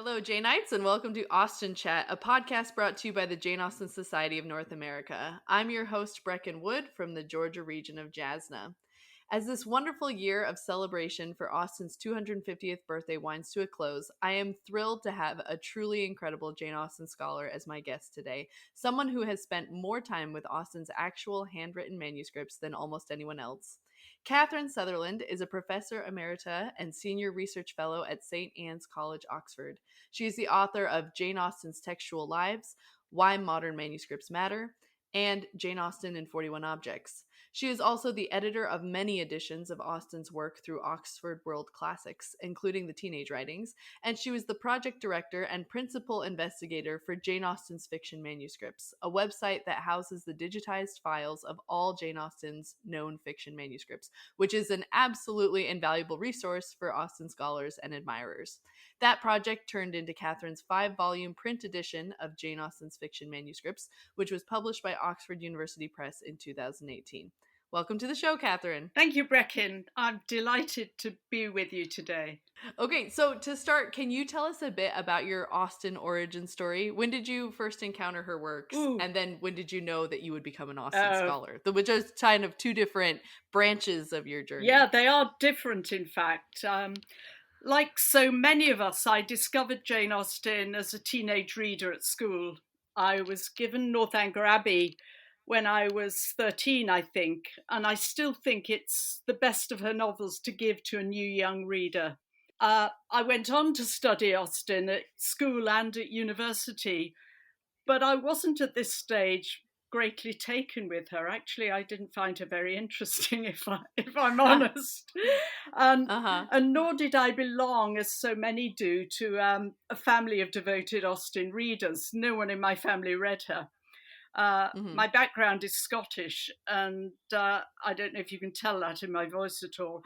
Hello, Janeites, and welcome to Austen Chat, a podcast brought to you by the Jane Austen Society of North America. I'm your host, Brecken Wood, from the Georgia region of Jasna. As this wonderful year of celebration for Austen's 250th birthday winds to a close, I am thrilled to have a truly incredible Jane Austen scholar as my guest today, someone who has spent more time with Austen's actual handwritten manuscripts than almost anyone else. Kathryn Sutherland is a professor emerita and senior research fellow at St. Anne's College, Oxford. She is the author of Jane Austen's Textual Lives, Why Modern Manuscripts Matter, and Jane Austen in 41 Objects. She is also the editor of many editions of Austen's work through Oxford World Classics, including the Teenage Writings, and she was the project director and principal investigator for Jane Austen's Fiction Manuscripts, a website that houses the digitized files of all Jane Austen's known fiction manuscripts, which is an absolutely invaluable resource for Austen scholars and admirers. That project turned into Kathryn's 5-volume print edition of Jane Austen's Fiction Manuscripts, which was published by Oxford University Press in 2018. Welcome to the show, Kathryn. Thank you, Brecken. I'm delighted to be with you today. Okay, so to start, can you tell us a bit about your Austen origin story? When did you first encounter her works? Ooh. And then when did you know that you would become an Austen scholar? Which is kind of two different branches of your journey. Yeah, they are different, in fact. Like so many of us, I discovered Jane Austen as a teenage reader at school. I was given Northanger Abbey when I was 13, I think, and I still think it's the best of her novels to give to a new young reader. I went on to study Austen at school and at university, but I wasn't at this stage greatly taken with her. Actually, I didn't find her very interesting, if I'm honest. And nor did I belong, as so many do, to a family of devoted Austen readers. No one in my family read her. My background is Scottish, and I don't know if you can tell that in my voice at all.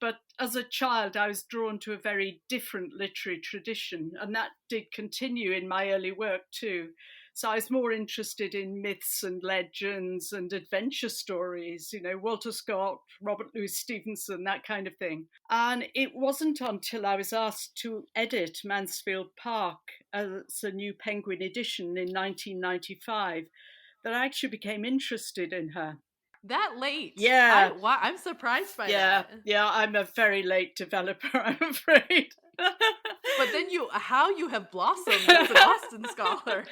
But as a child, I was drawn to a very different literary tradition, and that did continue in my early work too. So I was more interested in myths and legends and adventure stories, Walter Scott, Robert Louis Stevenson, that kind of thing. And it wasn't until I was asked to edit Mansfield Park as a new Penguin edition in 1995 that I actually became interested in her. That late? Yeah. I'm surprised by that. Yeah, I'm a very late developer, I'm afraid. But then how you have blossomed as an Austen scholar.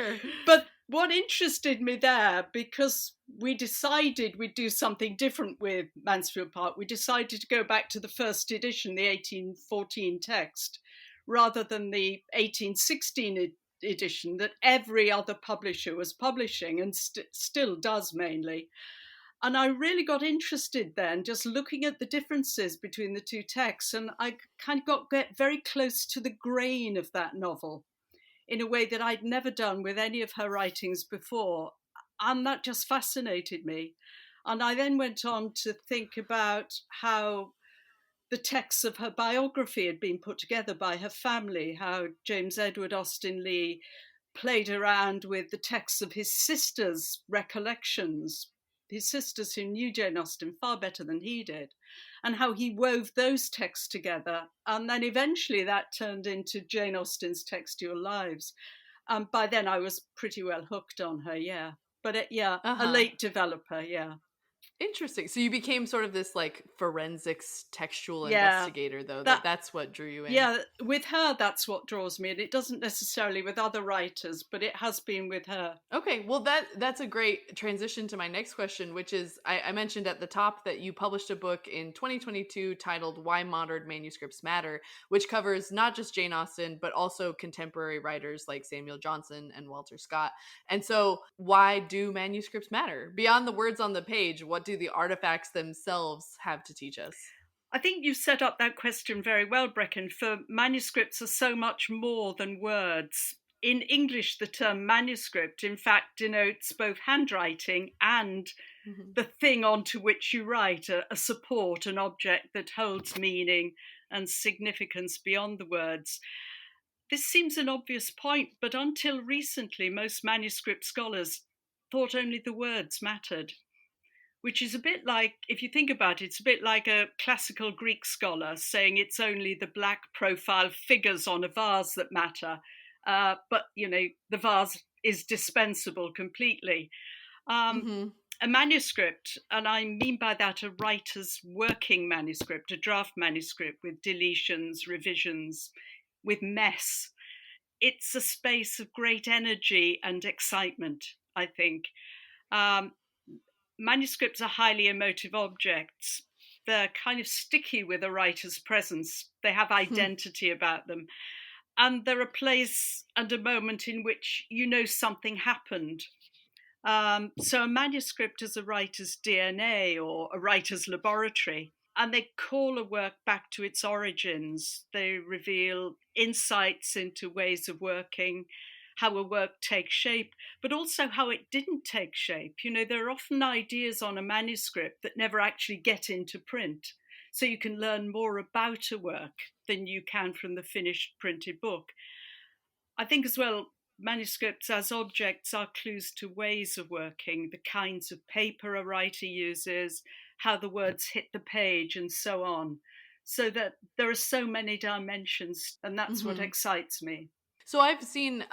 But what interested me there, because we decided we'd do something different with Mansfield Park, we decided to go back to the first edition, the 1814 text, rather than the 1816 edition that every other publisher was publishing and still does mainly. And I really got interested then, just looking at the differences between the two texts. And I kind of get very close to the grain of that novel in a way that I'd never done with any of her writings before. And that just fascinated me. And I then went on to think about how the texts of her biography had been put together by her family, how James Edward Austen Leigh played around with the texts of his sisters' recollections, his sisters who knew Jane Austen far better than he did, and how he wove those texts together. And then eventually that turned into Jane Austen's Textual Lives. By then I was pretty well hooked on her, yeah. But a late developer, yeah. Interesting. So you became sort of this like forensics textual investigator, though. That's what drew you in. Yeah, with her, that's what draws me. And it doesn't necessarily with other writers, but it has been with her. Okay, well, that's a great transition to my next question, which is, I mentioned at the top that you published a book in 2022 titled Why Modern Manuscripts Matter, which covers not just Jane Austen, but also contemporary writers like Samuel Johnson and Walter Scott. And so why do manuscripts matter? Beyond the words on the page, what do the artifacts themselves have to teach us? I think you set up that question very well, Brecken, for manuscripts are so much more than words. In English, the term manuscript, in fact, denotes both handwriting and the thing onto which you write, a support, an object that holds meaning and significance beyond the words. This seems an obvious point, but until recently, most manuscript scholars thought only the words mattered. which is a bit like, if you think about it, it's a bit like a classical Greek scholar saying it's only the black profile figures on a vase that matter. But, the vase is dispensable completely. Um, Mm-hmm. a manuscript, and I mean by that a writer's working manuscript, a draft manuscript with deletions, revisions, with mess. It's a space of great energy and excitement, I think. Um, Manuscripts are highly emotive objects. They're kind of sticky with a writer's presence. They have identity about them. And they're a place and a moment in which something happened. So a manuscript is a writer's DNA or a writer's laboratory, and they call a work back to its origins. They reveal insights into ways of working, how a work takes shape, but also how it didn't take shape. There are often ideas on a manuscript that never actually get into print. So you can learn more about a work than you can from the finished printed book. I think as well, manuscripts as objects are clues to ways of working, the kinds of paper a writer uses, how the words hit the page, and so on. So that there are so many dimensions, and that's what Mm-hmm. excites me. So I've seen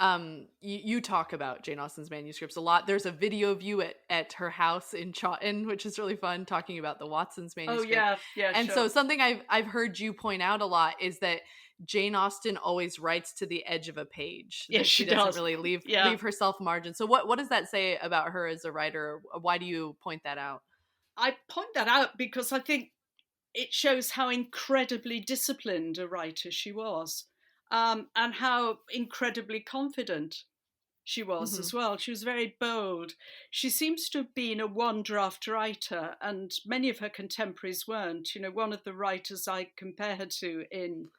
you talk about Jane Austen's manuscripts a lot. There's a video of you at her house in Chawton, which is really fun, talking about the Watson's Oh, manuscript. yeah, yeah, And so sure. something I've heard you point out a lot is that Jane Austen always writes to the edge of a page, Yes, that she she doesn't does. really Yeah. leave herself margin. So what does that say about her as a writer? Why do you point that out? I point that out because I think it shows how incredibly disciplined a writer she was, and how incredibly confident she was Mm-hmm. as well. She was very bold. She seems to have been a one draft writer, and many of her contemporaries weren't. One of the writers I compare her to in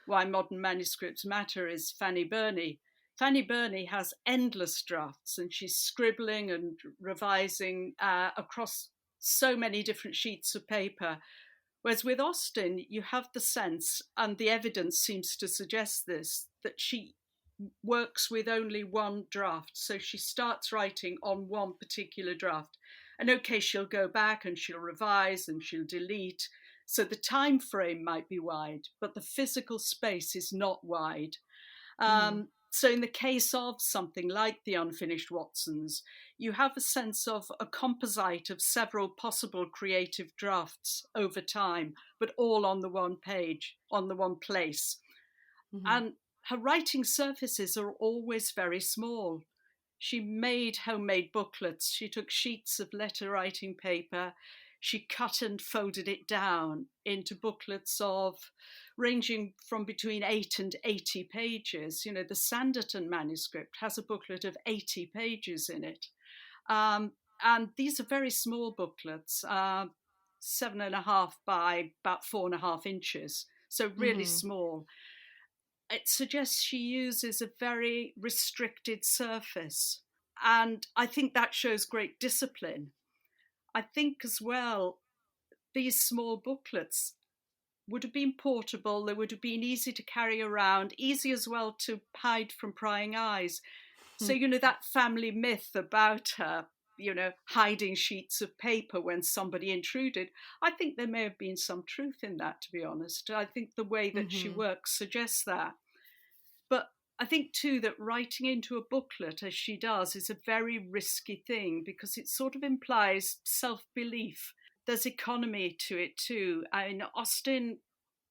Why Modern Manuscripts Matter is Fanny Burney. Fanny Burney has endless drafts, and she's scribbling and revising across so many different sheets of paper. Whereas with Austen, you have the sense, and the evidence seems to suggest this, that she works with only one draft. So she starts writing on one particular draft. And okay, she'll go back and she'll revise and she'll delete. So the time frame might be wide, but the physical space is not wide. Mm-hmm. So in the case of something like the Unfinished Watsons, you have a sense of a composite of several possible creative drafts over time, but all on the one page, on the one place. Mm-hmm. And her writing surfaces are always very small. She made homemade booklets. She took sheets of letter writing paper. She cut and folded it down into booklets of ranging from between 8 and 80 pages. The Sanditon manuscript has a booklet of 80 pages in it. And these are very small booklets, 7.5 by about 4.5 inches. So really Mm-hmm. small. It suggests she uses a very restricted surface. And I think that shows great discipline. I think as well, these small booklets would have been portable, they would have been easy to carry around, easy as well to hide from prying eyes. So, that family myth about her, hiding sheets of paper when somebody intruded, I think there may have been some truth in that, to be honest. I think the way that she Mm-hmm. works suggests that. But I think too that writing into a booklet, as she does, is a very risky thing because it sort of implies self belief. There's economy to it too. I mean, Austen,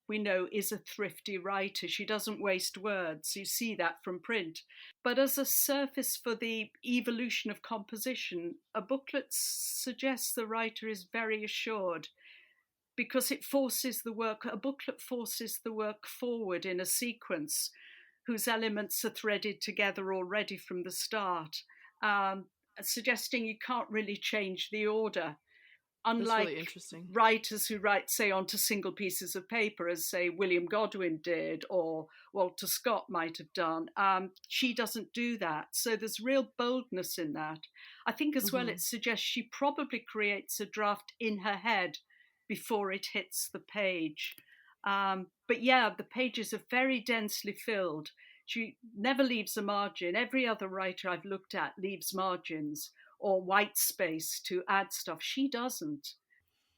we know, is a thrifty writer. She doesn't waste words. You see that from print. But as a surface for the evolution of composition, a booklet suggests the writer is very assured because a booklet forces the work forward in a sequence whose elements are threaded together already from the start, um, suggesting you can't really change the order. That's really Unlike interesting. writers who write, say, onto single pieces of paper, as, say, William Godwin did or Walter Scott might have done, she doesn't do that. So there's real boldness in that. I think as well Mm-hmm. it suggests she probably creates a draft in her head before it hits the page. But yeah, the pages are very densely filled. She never leaves a margin. Every other writer I've looked at leaves margins, or white space to add stuff. She doesn't.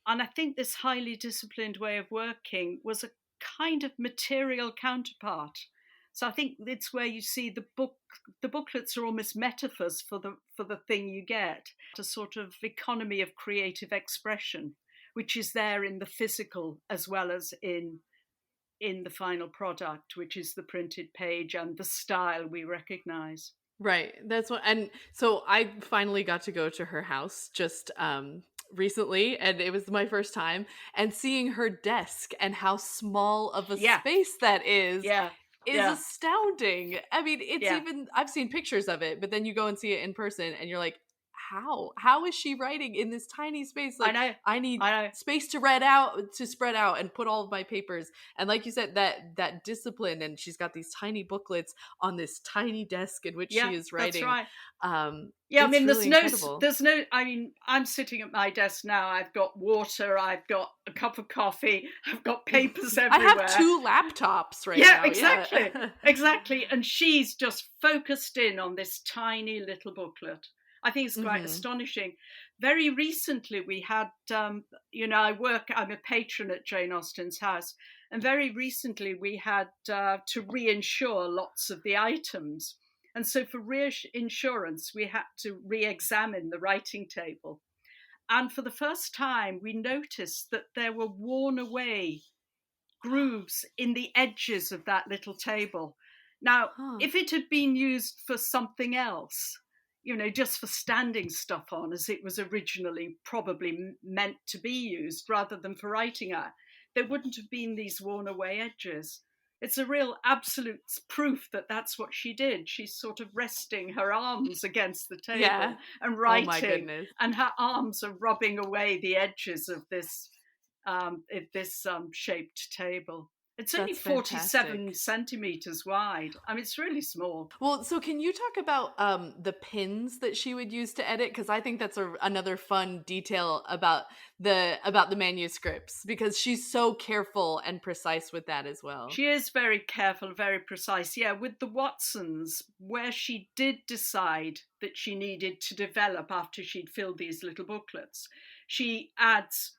And I think this highly disciplined way of working was a kind of material counterpart. So I think it's where you see the booklets are almost metaphors for the thing you get, a sort of economy of creative expression, which is there in the physical as well as in the final product, which is the printed page and the style we recognize. Right. That's what, and so I finally got to go to her house just recently, and it was my first time, and seeing her desk and how small of a Yeah, space that yeah, is yeah, astounding. I mean, it's yeah. even, I've seen pictures of it, but then you go and see it in person and you're like, how is she writing in this tiny space? I Like, know, I need I know. space to spread out and put all of my papers. And like you said, that discipline, and she's got these tiny booklets on this tiny desk in which Yeah, she is that's writing. right. Yeah, I It's mean, really incredible. I mean, I'm sitting at my desk now. I've got water, I've got a cup of coffee, I've got papers I have everywhere. 2 laptops right Yeah, now. exactly, Yeah. exactly. And she's just focused in on this tiny little booklet. I think it's quite Mhm. astonishing. Very recently, we had, I'm a patron at Jane Austen's house, and very recently we had to reinsure lots of the items. And so for reinsurance, we had to re-examine the writing table. And for the first time, we noticed that there were worn away grooves in the edges of that little table. Now, Huh. if it had been used for something else, just for standing stuff on, as it was originally probably meant to be used, rather than for writing at, there wouldn't have been these worn away edges. It's a real absolute proof that that's what she did. She's sort of resting her arms against the Yeah. table and Oh my writing, goodness. and her arms are rubbing away the edges of this shaped table. It's only That's 47 fantastic. centimeters wide. I mean, it's really small. Well, so can you talk about the pins that she would use to edit? Because I think that's another fun detail about the manuscripts, because she's so careful and precise with that as well. She is very careful, very precise. Yeah, with the Watsons, where she did decide that she needed to develop after she'd filled these little booklets, she adds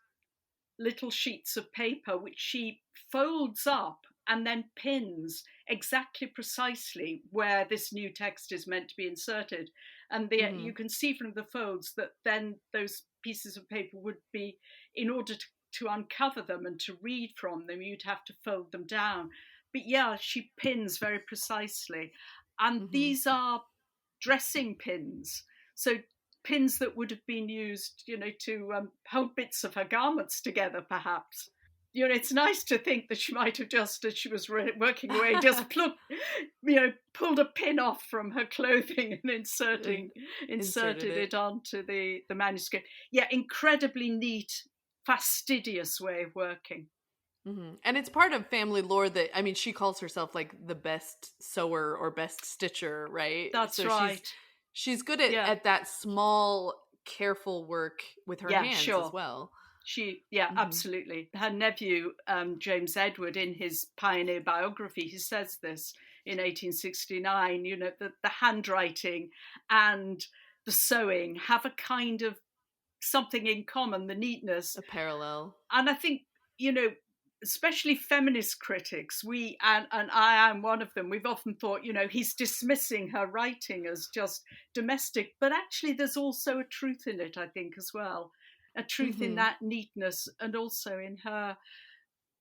little sheets of paper which she folds up and then pins exactly precisely where this new text is meant to be inserted. And you Hmm. can see from the folds that then those pieces of paper would be, in order to uncover them and to read from them, you'd have to fold them down. But yeah, she pins very precisely. And Hmm. these are dressing pins. So pins that would have been used, to hold bits of her garments together, perhaps. It's nice to think that she might have just, as she was working away, just pulled a pin off from her clothing and Inserted inserted it. it onto the manuscript. Yeah, incredibly neat, fastidious way of working. Hmm. And it's part of family lore that, I mean, she calls herself like the best sewer or best stitcher, right? That's So right. she's good Yeah, at that small, careful work with her yeah, hands as sure. well. Yeah, Hmm. absolutely. Her nephew, James Edward, in his pioneer biography, he says this in 1869, the handwriting and the sewing have a kind of something in common, the neatness. A parallel. And I think, especially feminist critics, and I am one of them, we've often thought, he's dismissing her writing as just domestic, but actually there's also a truth in it, I think, as well. A truth in Hmm. that neatness, and also in her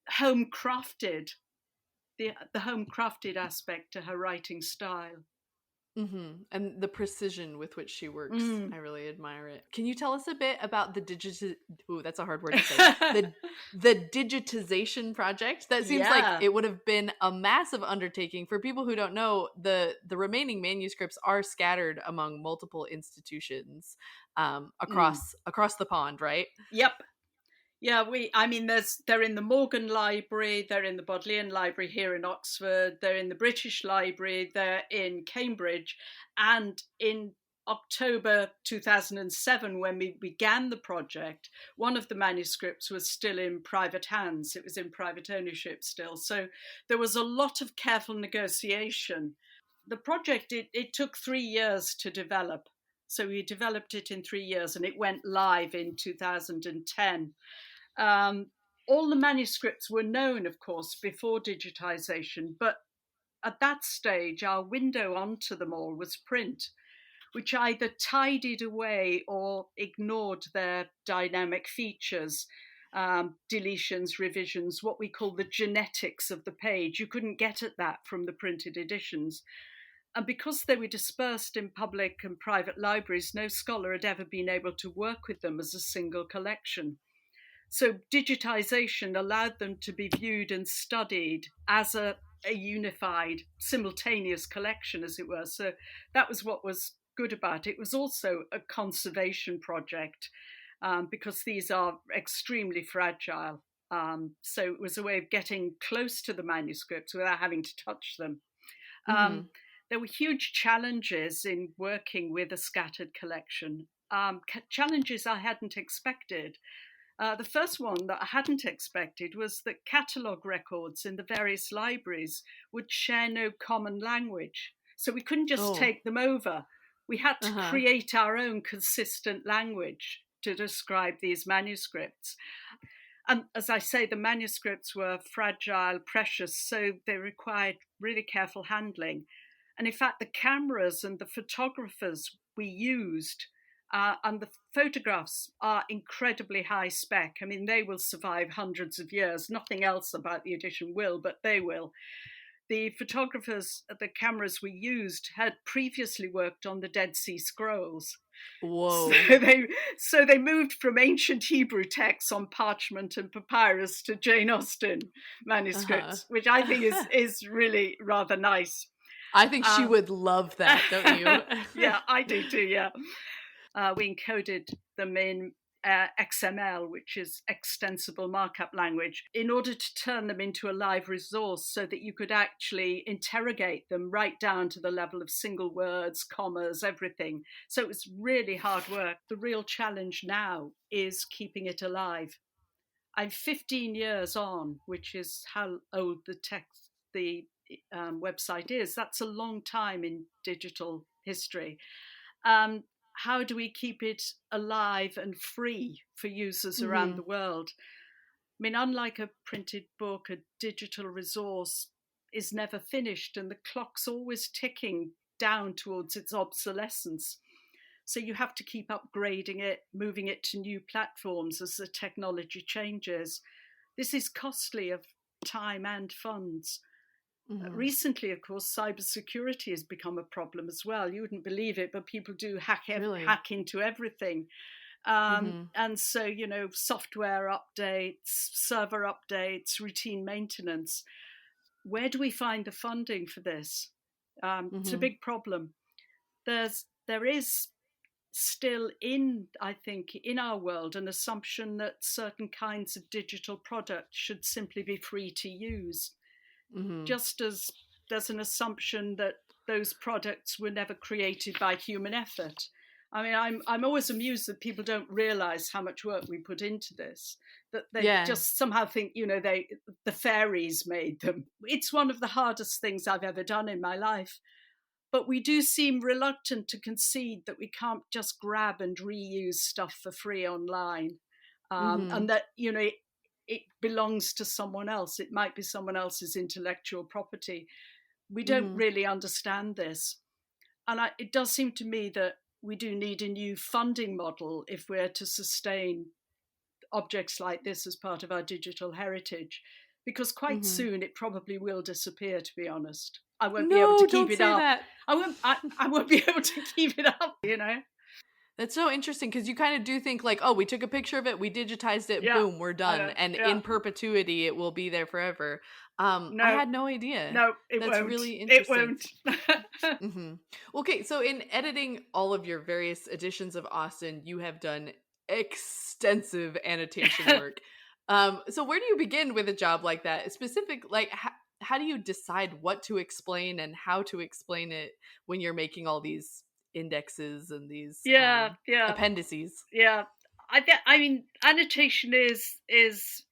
home crafted, the home crafted aspect to her writing style. And the precision with which she works, Mm. I really admire it. Can you tell us a bit about the ooh, that's a hard word to say. The digitization project? That seems like Yeah. it would have been a massive undertaking. For people who don't know, the remaining manuscripts are scattered among multiple institutions Mm. across the pond, right? Yep. Yeah, they're in the Morgan Library, they're in the Bodleian Library here in Oxford, they're in the British Library, they're in Cambridge, and in October 2007, when we began the project, one of the manuscripts was still in private hands. It was in private ownership still. So there was a lot of careful negotiation. The project, it took 3 years to develop. So we developed it in 3 years and it went live in 2010. All the manuscripts were known, of course, before digitization, but at that stage, our window onto them all was print, which either tidied away or ignored their dynamic features, deletions, revisions, what we call the genetics of the page. You couldn't get at that from the printed editions. And because they were dispersed in public and private libraries, no scholar had ever been able to work with them as a single collection. So digitization allowed them to be viewed and studied as a unified, simultaneous collection, as it were. So that was what was good about it. It was also a conservation project because these are extremely fragile. So it was a way of getting close to the manuscripts without having to touch them. There were huge challenges in working with a scattered collection, challenges I hadn't expected. The first one that I hadn't expected was that catalogue records in the various libraries would share no common language. So we couldn't just take them over. We had to create our own consistent language to describe these manuscripts. And as I say, the manuscripts were fragile, precious, so they required really careful handling. And in fact, the cameras and the photographers we used and the photographs are incredibly high spec. I mean, they will survive hundreds of years. Nothing else about the edition will, but they will. The photographers, the cameras we used, had previously worked on the Dead Sea Scrolls. Whoa. So they moved from ancient Hebrew texts on parchment and papyrus to Jane Austen manuscripts, which I think is really rather nice. I think she would love that, don't you? Yeah, I do too, yeah. We encoded them in XML, which is extensible markup language, in order to turn them into a live resource so that you could actually interrogate them right down to the level of single words, commas, everything. So it was really hard work. The real challenge now is keeping it alive. I'm 15 years on, which is how old the website is. That's a long time in digital history. How do we keep it alive and free for users around the world? I mean, unlike a printed book, a digital resource is never finished and the clock's always ticking down towards its obsolescence. So you have to keep upgrading it, moving it to new platforms as the technology changes. This is costly of time and funds. Recently, of course, cybersecurity has become a problem as well. You wouldn't believe it, but people do hack into everything. And so, software updates, server updates, routine maintenance. Where do we find the funding for this? It's a big problem. There is still I think, in our world, an assumption that certain kinds of digital products should simply be free to use. Just as there's an assumption that those products were never created by human effort. I mean, I'm always amused that people don't realize how much work we put into this, that they just somehow think, the fairies made them. It's one of the hardest things I've ever done in my life. But we do seem reluctant to concede that we can't just grab and reuse stuff for free online. And that, it belongs to someone else. It might be someone else's intellectual property. We don't really understand this. And it does seem to me that we do need a new funding model if we're to sustain objects like this as part of our digital heritage, because quite soon it probably will disappear, to be honest. I won't be able to keep it up. That. I won't be able to keep it up, That's so interesting, because you kind of do think like, oh, we took a picture of it, we digitized it, boom, we're done. And in perpetuity, it will be there forever. I had no idea. No, That's won't. really interesting. It won't. Okay, so in editing all of your various editions of Austen, you have done extensive annotation work. So where do you begin with a job like that? Specific, like, how do you decide what to explain and how to explain it when you're making all these indexes and these appendices? Yeah, I mean, annotation is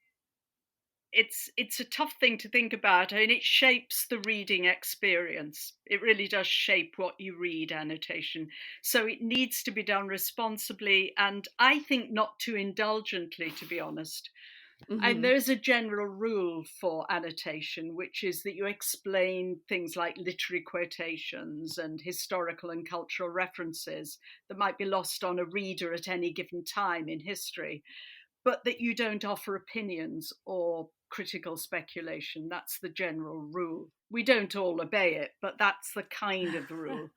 it's a tough thing to think about, and it shapes the reading experience. It really does shape what you read, annotation. So it needs to be done responsibly, and I think not too indulgently, to be honest. And Mm-hmm. there's a general rule for annotation, which is that you explain things like literary quotations and historical and cultural references that might be lost on a reader at any given time in history, but that you don't offer opinions or critical speculation. That's the general rule. We don't all obey it, but that's the kind of rule.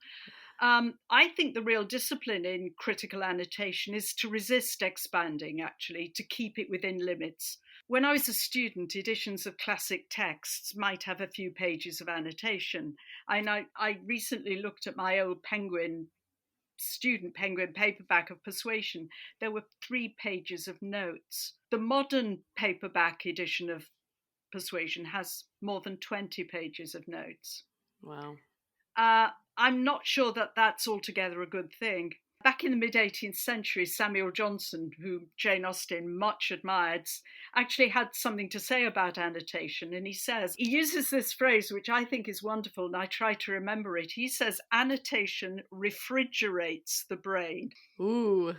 I think the real discipline in critical annotation is to resist expanding, actually, to keep it within limits. When I was a student, editions of classic texts might have a few pages of annotation. I recently looked at my old student Penguin paperback of Persuasion. There were 3 pages of notes. The modern paperback edition of Persuasion has more than 20 pages of notes. Wow. I'm not sure that that's altogether a good thing. Back in the mid-18th century, Samuel Johnson, whom Jane Austen much admired, actually had something to say about annotation. And he uses this phrase, which I think is wonderful, and I try to remember it. He says, annotation refrigerates the brain. Ooh.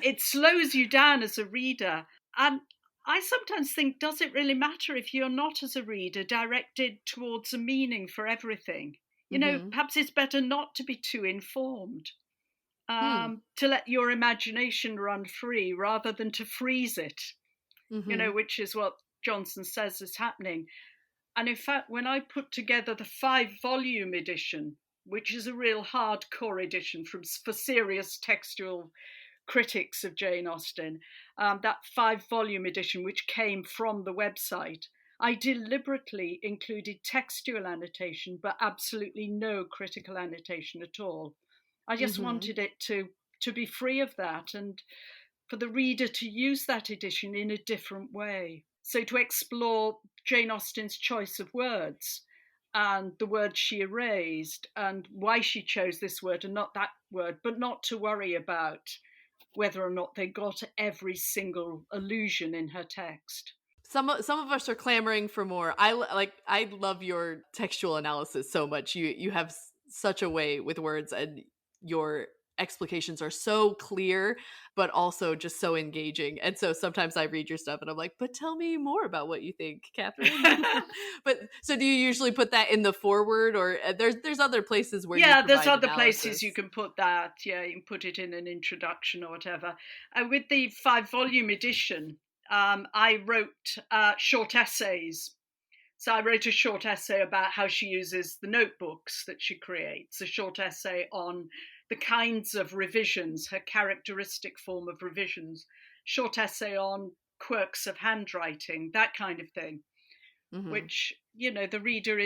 It slows you down as a reader. And I sometimes think, does it really matter if you're not, as a reader, directed towards a meaning for everything? Mm-hmm. Perhaps it's better not to be too informed, Hmm. to let your imagination run free rather than to freeze it, Mm-hmm. which is what Johnson says is happening. And in fact, when I put together the 5-volume edition, which is a real hardcore edition for serious textual critics of Jane Austen, that 5-volume edition, which came from the website, I deliberately included textual annotation, but absolutely no critical annotation at all. I just Mm-hmm. wanted it to be free of that, and for the reader to use that edition in a different way. So to explore Jane Austen's choice of words and the words she erased and why she chose this word and not that word, but not to worry about whether or not they got every single allusion in her text. Some of us are clamoring for more. I love your textual analysis so much. You have such a way with words, and your explications are so clear but also just so engaging. And so sometimes I read your stuff and I'm like, but tell me more about what you think, Kathryn. But so do you usually put that in the foreword, or there's other places where you Yeah, there's provide other places you analysis? can put that. Yeah, you can put it in an introduction or whatever. With the 5-volume edition, I wrote short essays. So I wrote a short essay about how she uses the notebooks that she creates, a short essay on the kinds of revisions, her characteristic form of revisions, short essay on quirks of handwriting, that kind of thing, Mm-hmm. which, the reader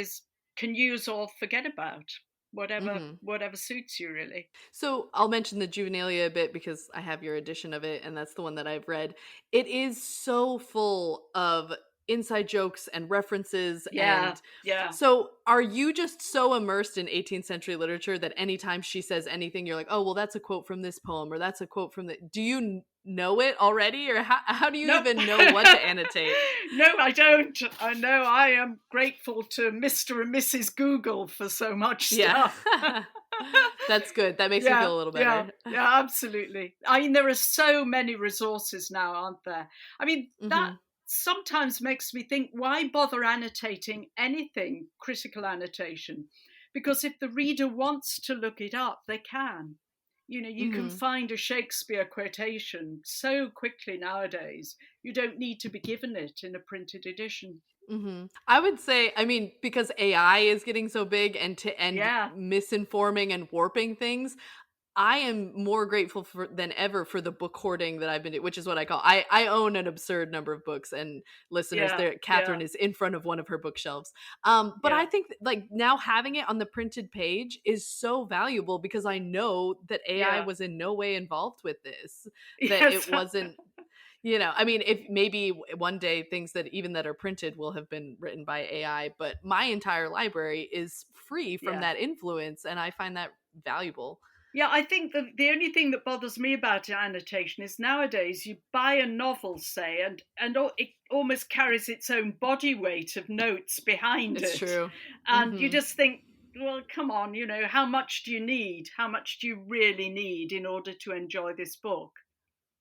can use or forget about, whatever Mm-hmm. whatever suits you, really. So I'll mention the Juvenilia a bit because I have your edition of it, and that's the one that I've read. It is so full of inside jokes and references. Yeah, And yeah. so are you just so immersed in 18th century literature that anytime she says anything, you're like, oh, well, that's a quote from this poem, or that's a quote from the. Do you know it already, or how do you Nope. even know what to annotate? No, I don't. I know I am grateful to Mr. and Mrs. Google for so much Yeah. stuff. That's good. That makes me Yeah, feel a little yeah, better. yeah, absolutely. I mean, there are so many resources now, aren't there? I mean, that Mm-hmm. sometimes makes me think, why bother annotating anything, critical annotation? Because if the reader wants to look it up, they can. You can Mm-hmm. find a Shakespeare quotation so quickly nowadays. You don't need to be given it in a printed edition. Mm-hmm. I would say, I mean, because AI is getting so big and Yeah, misinforming and warping things, I am more grateful than ever for the book hoarding that I've been doing, which is what I call. I own an absurd number of books, and listeners, yeah, there, yeah, Kathryn is in front of one of her bookshelves. But I yeah. think that, like, now having it on the printed page is so valuable because I know that AI Yeah. was in no way involved with this. That Yes. it wasn't. I mean, if maybe one day things that even that are printed will have been written by AI, but my entire library is free from Yeah. that influence, and I find that valuable. Yeah, I think that the only thing that bothers me about annotation is nowadays you buy a novel, say, and it almost carries its own body weight of notes behind It's it, true. and you Mm-hmm. just think, well, come on, how much do you need? How much do you really need in order to enjoy this book?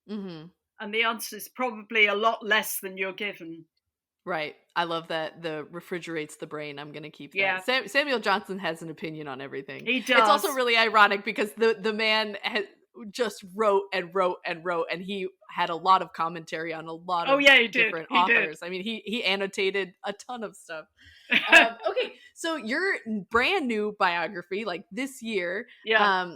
Mm-hmm. And the answer is probably a lot less than you're given. Right. I love that. The refrigerates the brain. I'm going to keep that. Yeah, Samuel Johnson has an opinion on everything. he It's also does. really ironic because the man just wrote and wrote and wrote, and he had a lot of commentary on a lot Oh of yeah, he did. different He did. authors. I mean, he annotated a ton of stuff. Okay, so your brand new biography, like this year, Yeah.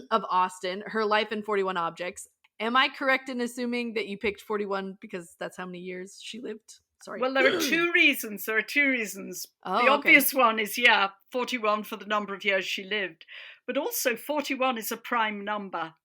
of Austen, Her Life in 41 Objects. Am I correct in assuming that you picked 41 because that's how many years she lived? Sorry. Well, there are two reasons. There are two reasons. The Oh, okay. obvious one is, yeah, 41 for the number of years she lived. But also, 41 is a prime number,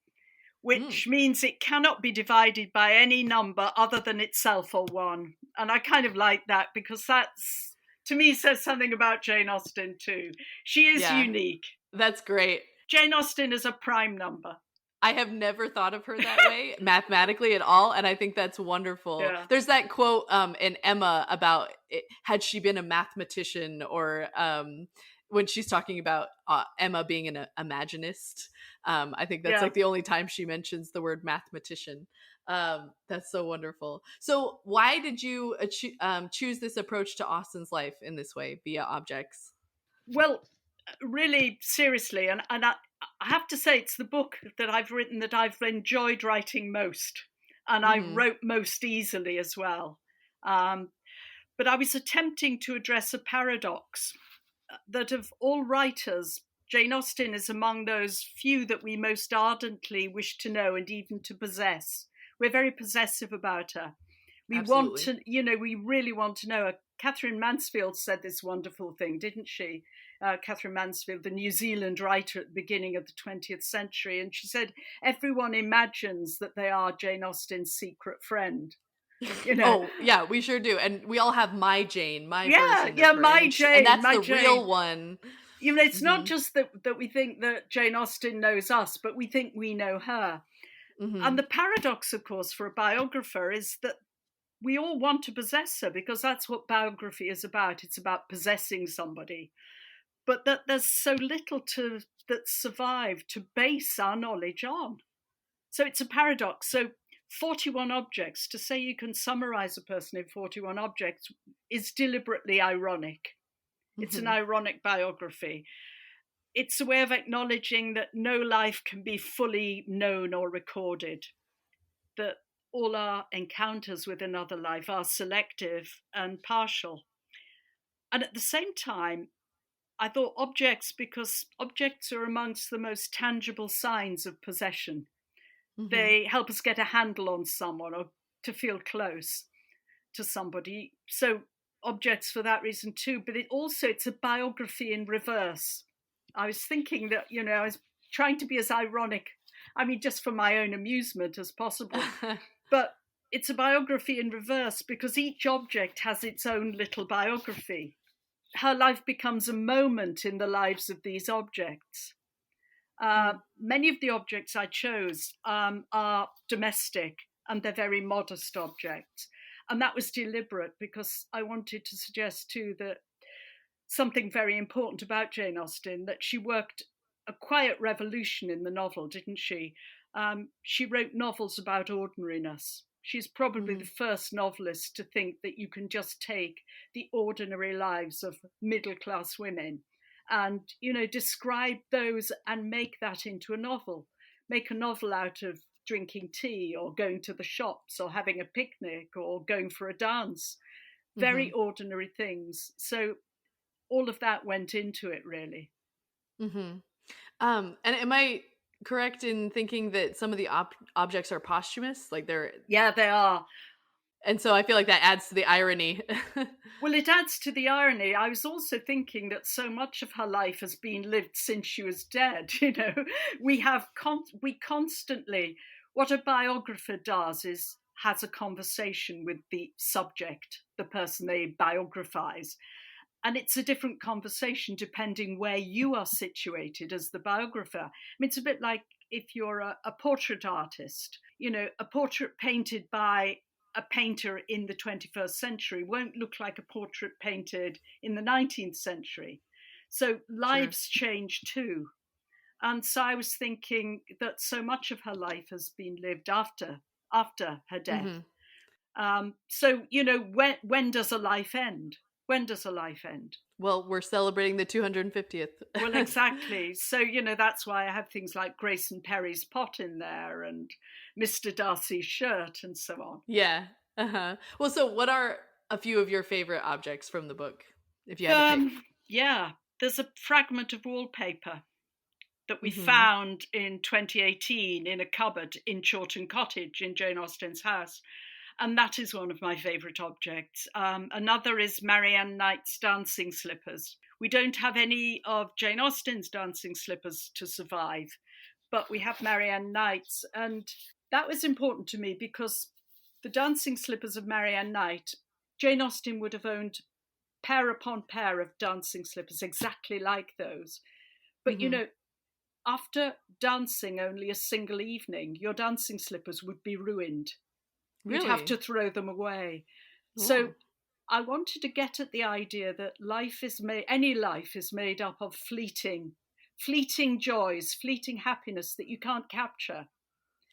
Mm. which means it cannot be divided by any number other than itself or one. And I kind of like that because that's, to me, says something about Jane Austen too. She is Yeah, unique. that's great. Jane Austen is a prime number. I have never thought of her that way mathematically at all, and I think that's wonderful. Yeah. There's that quote in Emma about it, had she been a mathematician, or when she's talking about Emma being an imaginist. I think that's Yeah. like the only time she mentions the word mathematician. That's so wonderful. So why did you choose this approach to Austen's life in this way via objects? Well, really seriously, and I have to say it's the book that I've written that I've enjoyed writing most, and I Mm-hmm. wrote most easily as well. Um, but I was attempting to address a paradox that of all writers, Jane Austen is among those few that we most ardently wish to know and even to possess. We're very possessive about her. We want Absolutely. to, we really want to know her. Kathryn Mansfield said this wonderful thing, didn't she? Kathryn Mansfield, the New Zealand writer at the beginning of the 20th century. And she said, everyone imagines that they are Jane Austen's secret friend. Oh, yeah, we sure do. And we all have my Jane, my Yeah, version of yeah, her. And my that's the Jane. real one. It's not Mhm. just that we think that Jane Austen knows us, but we think we know her. And Mhm. the paradox, of course, for a biographer is that we all want to possess her because that's what biography is about. It's about possessing somebody. But that there's so little that survived to base our knowledge on. So it's a paradox. So 41 objects, to say you can summarize a person in 41 objects is deliberately ironic. It's an Mhm. ironic biography. It's a way of acknowledging that no life can be fully known or recorded, that all our encounters with another life are selective and partial. And at the same time, I thought objects, because objects are amongst the most tangible signs of possession. Mhm. They help us get a handle on someone or to feel close to somebody. So objects for that reason too, but it's a biography in reverse. I was thinking that, I was trying to be as ironic, I mean, just for my own amusement as possible, but it's a biography in reverse because each object has its own little biography. Her life becomes a moment in the lives of these objects. Mm. Many of the objects I chose are domestic and they're very modest objects. And that was deliberate because I wanted to suggest too that something very important about Jane Austen, that she worked a quiet revolution in the novel, didn't she? She wrote novels about ordinariness. She's probably the Mhm. first novelist to think that you can just take the ordinary lives of middle class women and, describe those and make that into a novel. Make a novel out of drinking tea or going to the shops or having a picnic or going for a dance. Very Mhm. ordinary things. So all of that went into it, really. Mhm. And am I correct in thinking that some of the objects are posthumous? Like they're Yeah, they are. and so I feel like that adds to the irony. Well, it adds to the irony. I was also thinking that so much of her life has been lived since she was dead. We constantly, what a biographer does is has a conversation with the subject, the person they biographize. And it's a different conversation depending where you are situated as the biographer. I mean, it's a bit like if you're a portrait artist, a portrait painted by a painter in the 21st century won't look like a portrait painted in the 19th century. So lives change too. And so I was thinking that so much of her life has been lived after her death. So, when does a life end? When does a life end? Well, we're celebrating the 250th. Well, exactly. So, that's why I have things like Grayson Perry's pot in there and Mr. Darcy's shirt and so on. Yeah. Well, so what are a few of your favorite objects from the book, if you had to pick? Yeah, there's a fragment of wallpaper that we found in 2018 in a cupboard in Chawton Cottage in Jane Austen's house. And that is one of my favourite objects. Another is Marianne Knight's dancing slippers. We don't have any of Jane Austen's dancing slippers to survive, but we have Marianne Knight's. And that was important to me because the dancing slippers of Marianne Knight, Jane Austen would have owned pair upon pair of dancing slippers exactly like those. But, after dancing only a single evening, your dancing slippers would be ruined. Really? You'd have to throw them away. Ooh. So I wanted to get at the idea that any life is made up of fleeting joys, fleeting happiness that you can't capture.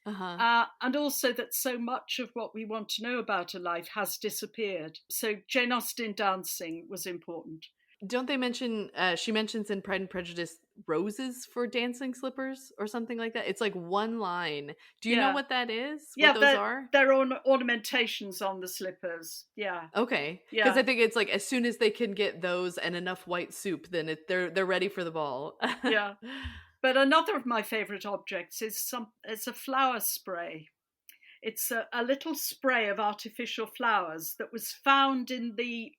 And also that so much of what we want to know about a life has disappeared. So Jane Austen dancing was important. Don't they mention, she mentions in Pride and Prejudice, roses for dancing slippers or something like that? It's like one line. Do you know what that is? What those are? They're ornamentations on the slippers. Yeah. Okay. Because I think it's like as soon as they can get those and enough white soup, then they're ready for the ball. Yeah. But another of my favourite objects is a flower spray. It's a little spray of artificial flowers that was found in the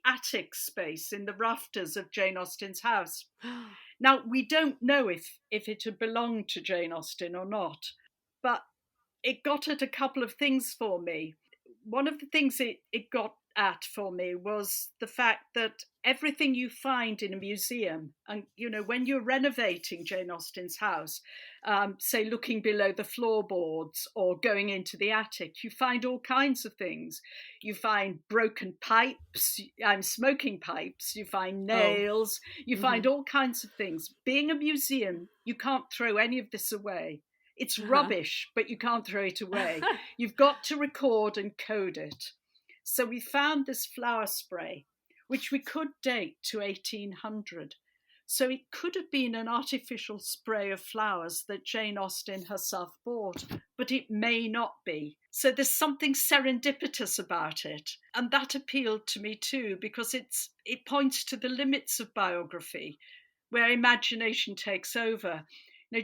attic space, in the rafters of Jane Austen's house. Now, we don't know if it had belonged to Jane Austen or not, but it got at a couple of things for me. One of the things it got at for me was the fact that everything you find in a museum, and when you're renovating Jane Austen's house, say looking below the floorboards or going into the attic, you find all kinds of things. You find broken pipes, smoking pipes, you find nails, you find all kinds of things. Being a museum, you can't throw any of this away. It's rubbish, but you can't throw it away. You've got to record and code it. So we found this flower spray, which we could date to 1800. So it could have been an artificial spray of flowers that Jane Austen herself bought, but it may not be. So there's something serendipitous about it. And that appealed to me too, because it points to the limits of biography, where imagination takes over.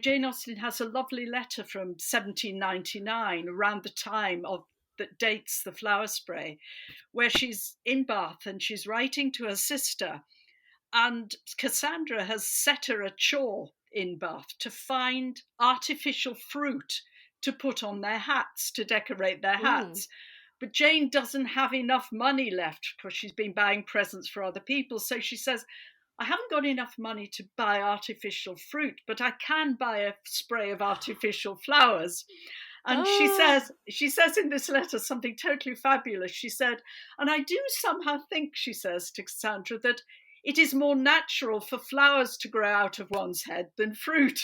Jane Austen has a lovely letter from 1799, around the time that dates the flower spray, where she's in Bath and she's writing to her sister, and Cassandra has set her a chore in Bath to find artificial fruit to put on their hats, to decorate their hats. But Jane doesn't have enough money left because she's been buying presents for other people. So she says, I haven't got enough money to buy artificial fruit, but I can buy a spray of artificial flowers. And she says in this letter something totally fabulous. She said, and I do somehow think, she says to Cassandra, that it is more natural for flowers to grow out of one's head than fruit.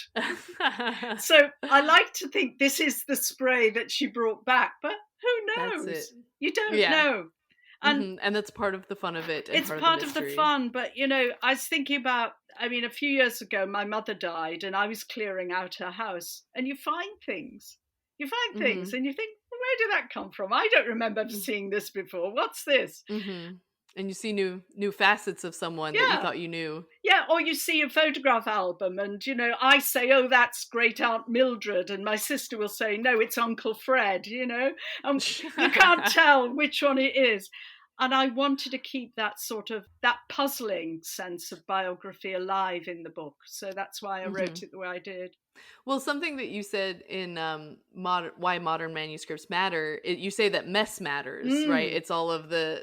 So I like to think this is the spray that she brought back, but who knows? That's it. You don't know. And that's part of the fun of it. It's part of the fun, but I was thinking about, a few years ago, my mother died and I was clearing out her house, and you find things. You find things and you think, well, where did that come from? I don't remember seeing this before. What's this? And you see new facets of someone that you thought you knew. Yeah, or you see a photograph album and, I say, oh, that's great Aunt Mildred. And my sister will say, no, it's Uncle Fred, and you can't tell which one it is. And I wanted to keep that that puzzling sense of biography alive in the book. So that's why I wrote it the way I did. Well, something that you said in Why Modern Manuscripts Matter, you say that mess matters, right? It's all of the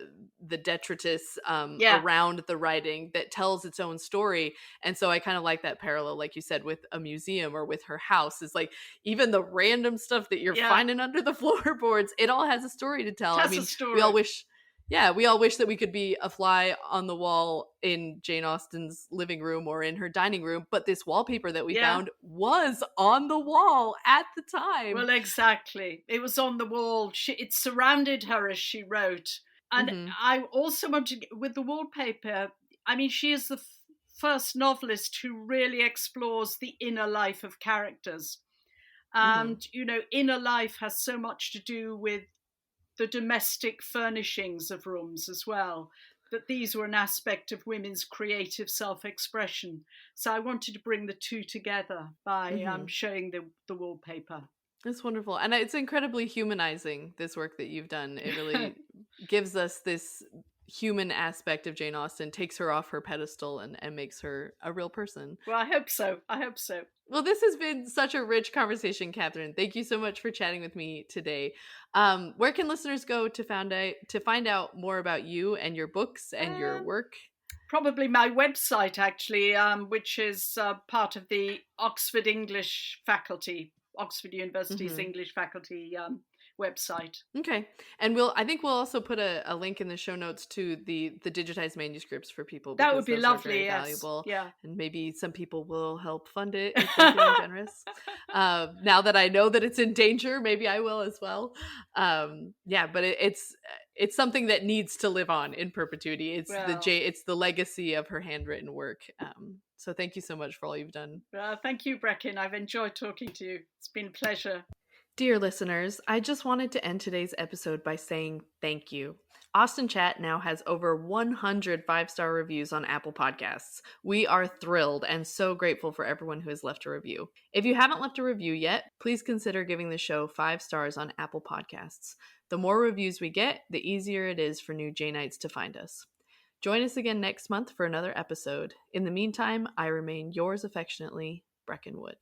detritus around the writing that tells its own story. And so I kind of like that parallel, like you said, with a museum or with her house. Is like even the random stuff that you're finding under the floorboards, it all has a story to tell. It I has a mean, story. we all wish that we could be a fly on the wall in Jane Austen's living room or in her dining room, but this wallpaper that we found was on the wall at the time. Well, exactly. It was on the wall. It surrounded her as she wrote. And I also wanted, with the wallpaper, I mean, she is the first novelist who really explores the inner life of characters. And, you know, inner life has so much to do with the domestic furnishings of rooms as well, that these were an aspect of women's creative self-expression. So I wanted to bring the two together by showing the wallpaper. That's wonderful. And it's incredibly humanizing, this work that you've done. It really gives us this human aspect of Jane Austen, takes her off her pedestal and makes her a real person. Well, I hope so. I hope so. Well, this has been such a rich conversation, Kathryn. Thank you so much for chatting with me today. Where can listeners go to find out more about you and your books and your work? Probably my website, actually, which is part of the Oxford English faculty, Oxford University's English faculty website. Okay. And I think we'll also put a link in the show notes to the digitized manuscripts for people. That would be lovely. Yes. Valuable. Yeah. And maybe some people will help fund it if they're feeling generous. Now that I know that it's in danger, maybe I will as well. But it's something that needs to live on in perpetuity. It's the legacy of her handwritten work. So thank you so much for all you've done. Thank you, Brecken. I've enjoyed talking to you. It's been a pleasure. Dear listeners, I just wanted to end today's episode by saying thank you. Austen Chat now has over 100 5-star reviews on Apple Podcasts. We are thrilled and so grateful for everyone who has left a review. If you haven't left a review yet, please consider giving the show 5 stars on Apple Podcasts. The more reviews we get, the easier it is for new Janeites to find us. Join us again next month for another episode. In the meantime, I remain yours affectionately, Brecken Wood.